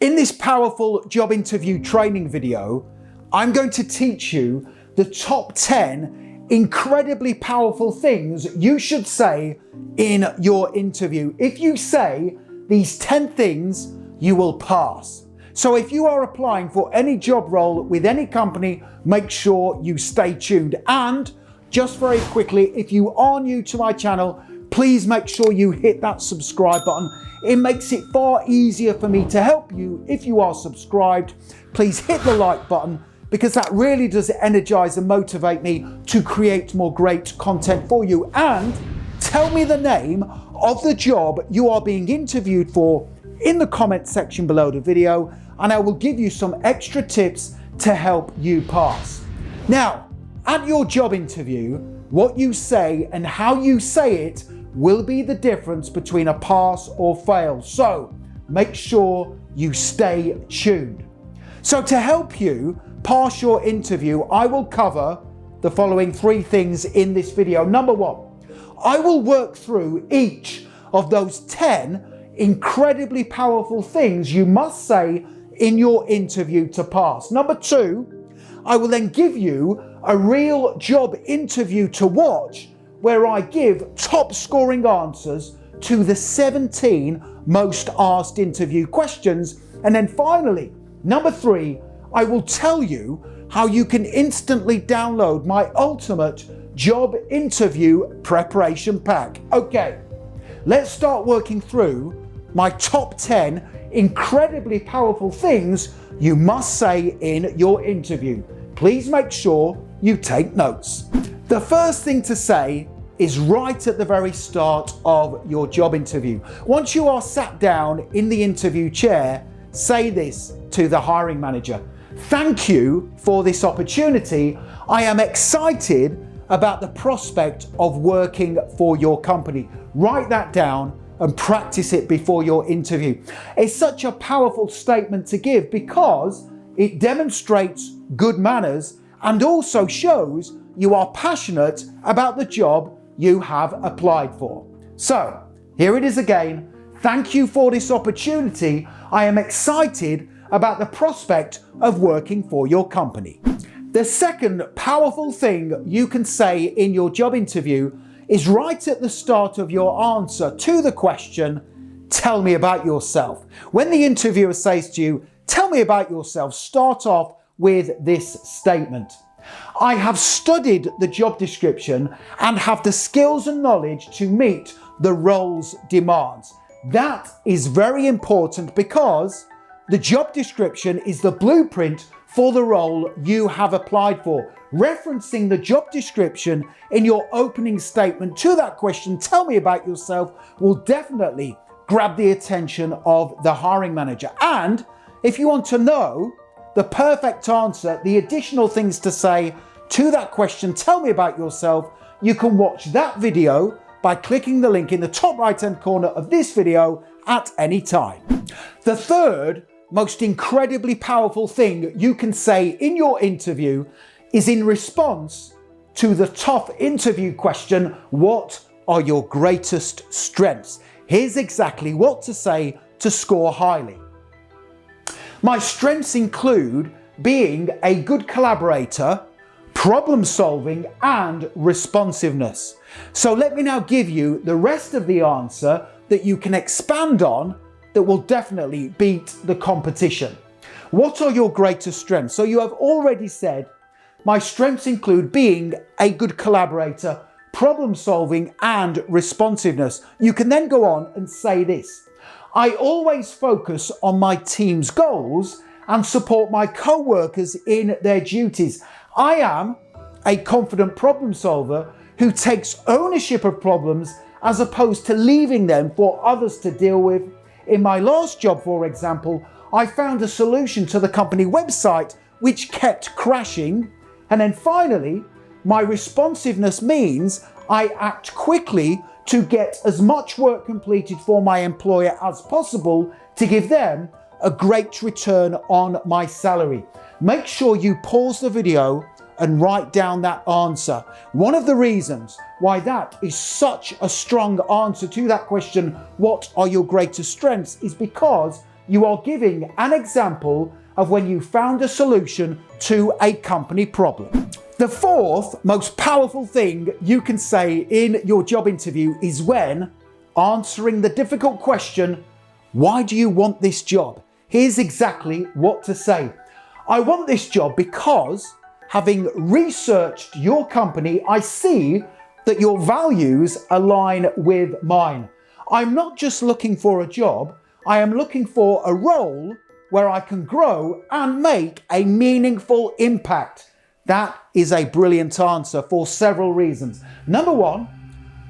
In this powerful job interview training video, I'm going to teach you the top 10 incredibly powerful things you should say in your interview. If you say these 10 things, you will pass. So if you are applying for any job role with any company, make sure you stay tuned. And just very quickly, if you are new to my channel, please make sure you hit that subscribe button. It makes it far easier for me to help you if you are subscribed. Please hit the like button because that really does energize and motivate me to create more great content for you. And tell me the name of the job you are being interviewed for in the comment section below the video, and I will give you some extra tips to help you pass. Now, at your job interview, what you say and how you say it will be the difference between a pass or fail. So make sure you stay tuned. So to help you pass your interview, I will cover the following 3 things in this video. Number 1, I will work through each of those 10 incredibly powerful things you must say in your interview to pass. Number 2, I will then give you a real job interview to watch where I give top scoring answers to the 17 most asked interview questions. And then finally, number 3, I will tell you how you can instantly download my ultimate job interview preparation pack. Okay, let's start working through my top 10 incredibly powerful things you must say in your interview. Please make sure you take notes. The first thing to say is right at the very start of your job interview. Once you are sat down in the interview chair, say this to the hiring manager: "Thank you for this opportunity. I am excited about the prospect of working for your company." Write that down and practice it before your interview. It's such a powerful statement to give because it demonstrates good manners and also shows you are passionate about the job you have applied for. So here it is again. "Thank you for this opportunity. I am excited about the prospect of working for your company." The second powerful thing you can say in your job interview is right at the start of your answer to the question, "Tell me about yourself." When the interviewer says to you, "Tell me about yourself," start off with this statement: "I have studied the job description and have the skills and knowledge to meet the role's demands." That is very important because the job description is the blueprint for the role you have applied for. Referencing the job description in your opening statement to that question, "Tell me about yourself," will definitely grab the attention of the hiring manager. And if you want to know the perfect answer, the additional things to say to that question, "Tell me about yourself," you can watch that video by clicking the link in the top right hand corner of this video at any time. The third most incredibly powerful thing you can say in your interview is in response to the tough interview question, "What are your greatest strengths?" Here's exactly what to say to score highly. "My strengths include being a good collaborator, problem solving, and responsiveness." So let me now give you the rest of the answer that you can expand on that will definitely beat the competition. What are your greatest strengths? So you have already said, "My strengths include being a good collaborator, problem solving, and responsiveness." You can then go on and say this: "I always focus on my team's goals and support my co-workers in their duties. I am a confident problem solver who takes ownership of problems as opposed to leaving them for others to deal with. In my last job, for example, I found a solution to the company website which kept crashing." And then finally, "My responsiveness means I act quickly to get as much work completed for my employer as possible to give them a great return on my salary." Make sure you pause the video and write down that answer. One of the reasons why that is such a strong answer to that question, "What are your greatest strengths?" is because you are giving an example of when you found a solution to a company problem. The fourth most powerful thing you can say in your job interview is when answering the difficult question, why do you want this job? Here's exactly what to say. I want this job because, having researched your company, I see that your values align with mine. I'm not just looking for a job, I am looking for a role where I can grow and make a meaningful impact. That is a brilliant answer for several reasons. Number one,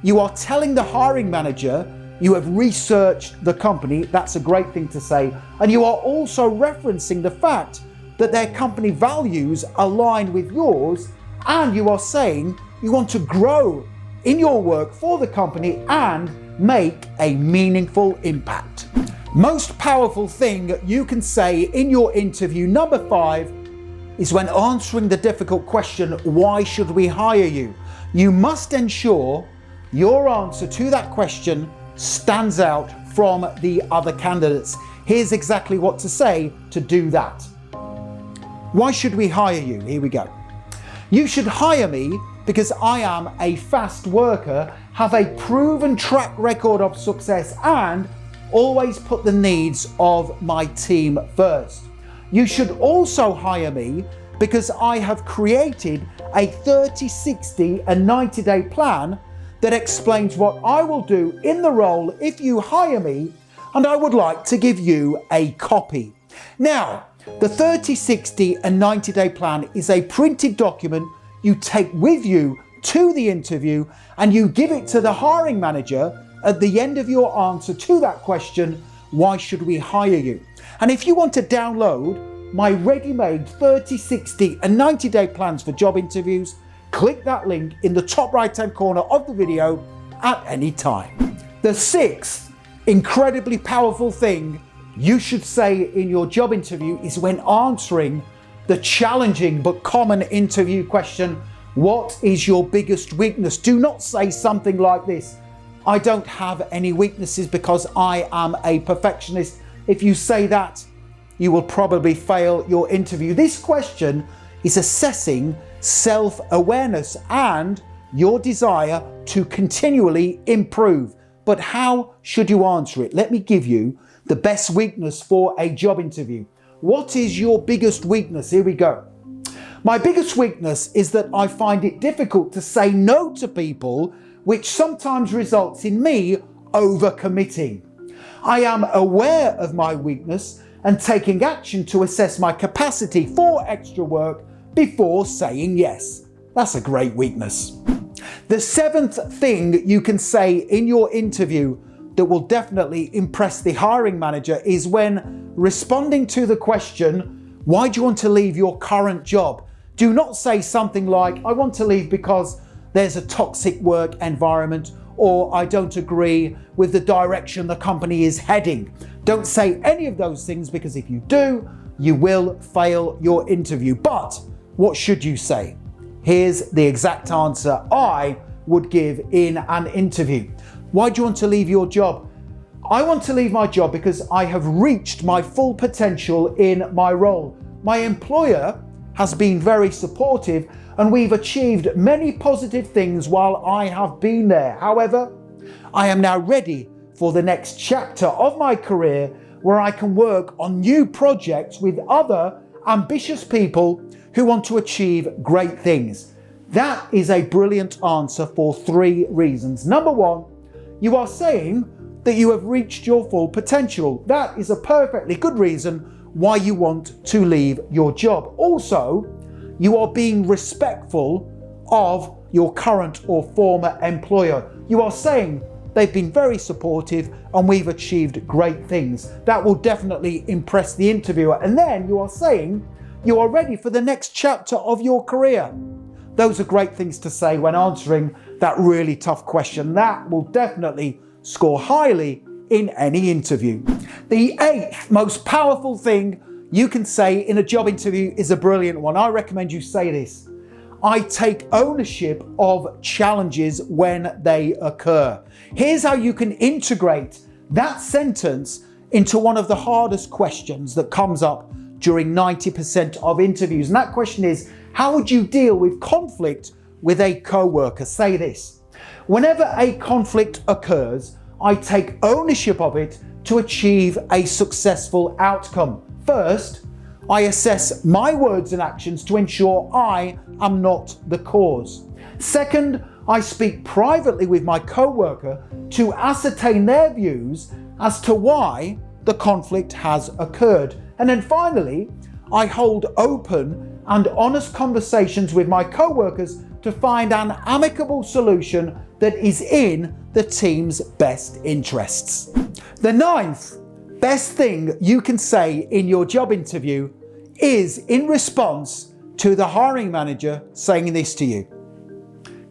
you are telling the hiring manager you have researched the company. That's a great thing to say. And you are also referencing the fact that their company values align with yours, and you are saying you want to grow in your work for the company and make a meaningful impact. Most powerful thing you can say in your interview, number 5, is when answering the difficult question, why should we hire you? You must ensure your answer to that question stands out from the other candidates. Here's exactly what to say to do that. Why should we hire you? Here we go. You should hire me because I am a fast worker, have a proven track record of success, and always put the needs of my team first. You should also hire me because I have created a 30, 60 and 90-day plan that explains what I will do in the role if you hire me, and I would like to give you a copy. Now, the 30, 60 and 90-day plan is a printed document you take with you to the interview, and you give it to the hiring manager at the end of your answer to that question, why should we hire you? And if you want to download my ready-made 30, 60 and 90-day plans for job interviews, click that link in the top right-hand corner of the video at any time. The 6th incredibly powerful thing you should say in your job interview is when answering the challenging but common interview question, what is your biggest weakness? Do not say something like this, I don't have any weaknesses because I am a perfectionist. If you say that, you will probably fail your interview. This question is assessing self-awareness and your desire to continually improve. But how should you answer it? Let me give you the best weakness for a job interview. What is your biggest weakness? Here we go. My biggest weakness is that I find it difficult to say no to people, which sometimes results in me overcommitting. I am aware of my weakness and taking action to assess my capacity for extra work before saying yes. That's a great weakness. The 7th thing you can say in your interview that will definitely impress the hiring manager is when responding to the question, why do you want to leave your current job? Do not say something like, I want to leave because there's a toxic work environment, or I don't agree with the direction the company is heading. Don't say any of those things, because if you do, you will fail your interview. But what should you say? Here's the exact answer I would give in an interview. Why do you want to leave your job? I want to leave my job because I have reached my full potential in my role. My employer has been very supportive and we've achieved many positive things while I have been there. However, I am now ready for the next chapter of my career where I can work on new projects with other ambitious people who want to achieve great things. That is a brilliant answer for 3 reasons. Number 1, you are saying that you have reached your full potential. That is a perfectly good reason why you want to leave your job. Also, you are being respectful of your current or former employer. You are saying they've been very supportive and we've achieved great things. That will definitely impress the interviewer. And then you are saying you are ready for the next chapter of your career. Those are great things to say when answering that really tough question. That will definitely score highly in any interview. The 8th most powerful thing you can say in a job interview is a brilliant one. I recommend you say this. I take ownership of challenges when they occur. Here's how you can integrate that sentence into one of the hardest questions that comes up during 90% of interviews. And that question is, how would you deal with conflict with a co-worker? Say this: whenever a conflict occurs, I take ownership of it to achieve a successful outcome. First, I assess my words and actions to ensure I am not the cause. Second, I speak privately with my co-worker to ascertain their views as to why the conflict has occurred. And then finally, I hold open and honest conversations with my co-workers to find an amicable solution that is in the team's best interests. The ninth best thing you can say in your job interview is in response to the hiring manager saying this to you: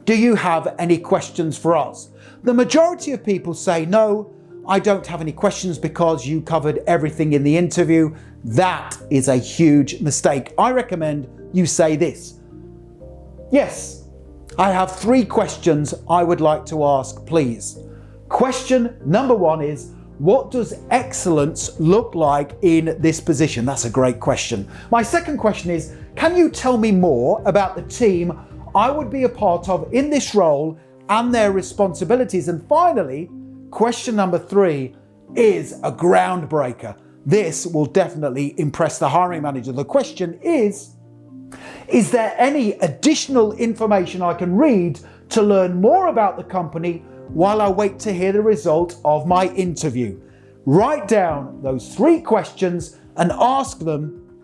do you have any questions for us? The majority of people say, no, I don't have any questions because you covered everything in the interview. That is a huge mistake. I recommend you say this: yes, I have 3 questions I would like to ask, please. Question number 1 is, what does excellence look like in this position? That's a great question. My second question is, can you tell me more about the team I would be a part of in this role and their responsibilities? And finally, question number 3 is a groundbreaker. This will definitely impress the hiring manager. The question is there any additional information I can read to learn more about the company while I wait to hear the result of my interview? Write down those 3 questions and ask them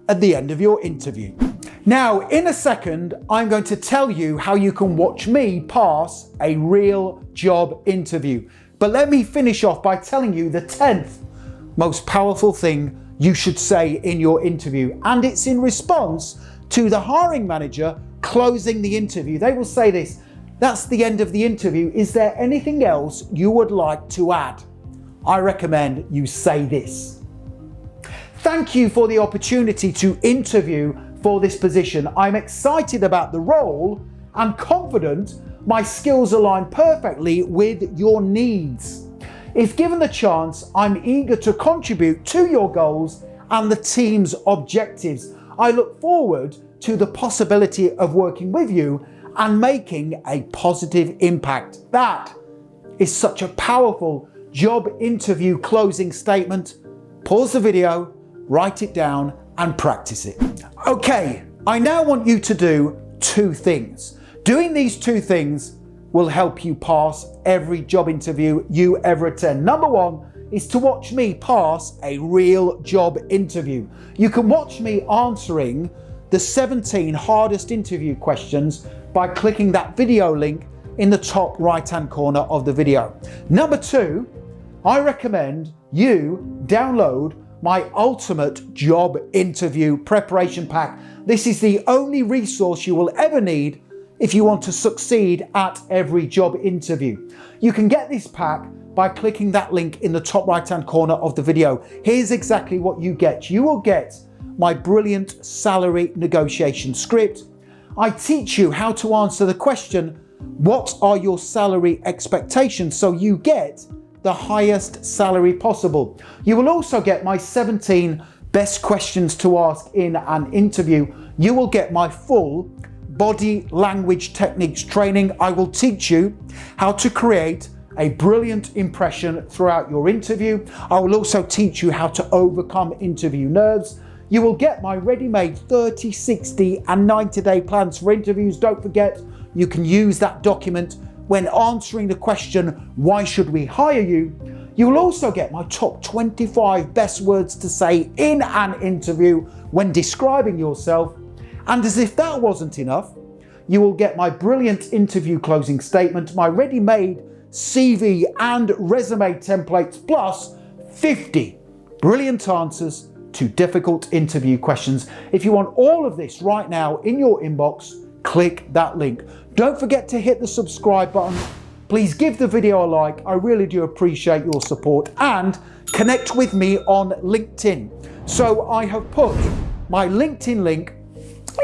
at the end of your interview. Now, in a second, I'm going to tell you how you can watch me pass a real job interview. But let me finish off by telling you the 10th most powerful thing you should say in your interview. And it's in response to the hiring manager closing the interview. They will say this: that's the end of the interview. Is there anything else you would like to add? I recommend you say this: thank you for the opportunity to interview for this position. I'm excited about the role and confident my skills align perfectly with your needs. If given the chance, I'm eager to contribute to your goals and the team's objectives. I look forward to the possibility of working with you and making a positive impact. That is such a powerful job interview closing statement. Pause the video, write it down, and practice it. Okay, I now want you to do 2 things. Doing these 2 things will help you pass every job interview you ever attend. Number 1 is to watch me pass a real job interview. You can watch me answering the 17 hardest interview questions by clicking that video link in the top right-hand corner of the video. Number 2, I recommend you download my ultimate job interview preparation pack. This is the only resource you will ever need if you want to succeed at every job interview. You can get this pack by clicking that link in the top right-hand corner of the video. Here's exactly what you get. You will get my brilliant salary negotiation script. I teach you how to answer the question, what are your salary expectations, so you get the highest salary possible. You will also get my 17 best questions to ask in an interview. You will get my full body language techniques training. I will teach you how to create a brilliant impression throughout your interview. I will also teach you how to overcome interview nerves. You will get my ready-made 30, 60 and 90-day plans for interviews. Don't forget, you can use that document when answering the question, why should we hire you? You will also get my top 25 best words to say in an interview when describing yourself. And as if that wasn't enough, you will get my brilliant interview closing statement, my ready-made CV and resume templates, plus 50 brilliant answers to difficult interview questions. If you want all of this right now in your inbox, click that link. Don't forget to hit the subscribe button. Please give the video a like. I really do appreciate your support, and connect with me on LinkedIn. So I have put my LinkedIn link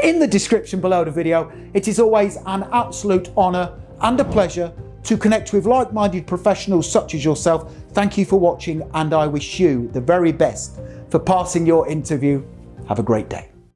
in the description below the video. It is always an absolute honor and a pleasure to connect with like-minded professionals such as yourself. Thank you for watching, and I wish you the very best for passing your interview. Have a great day.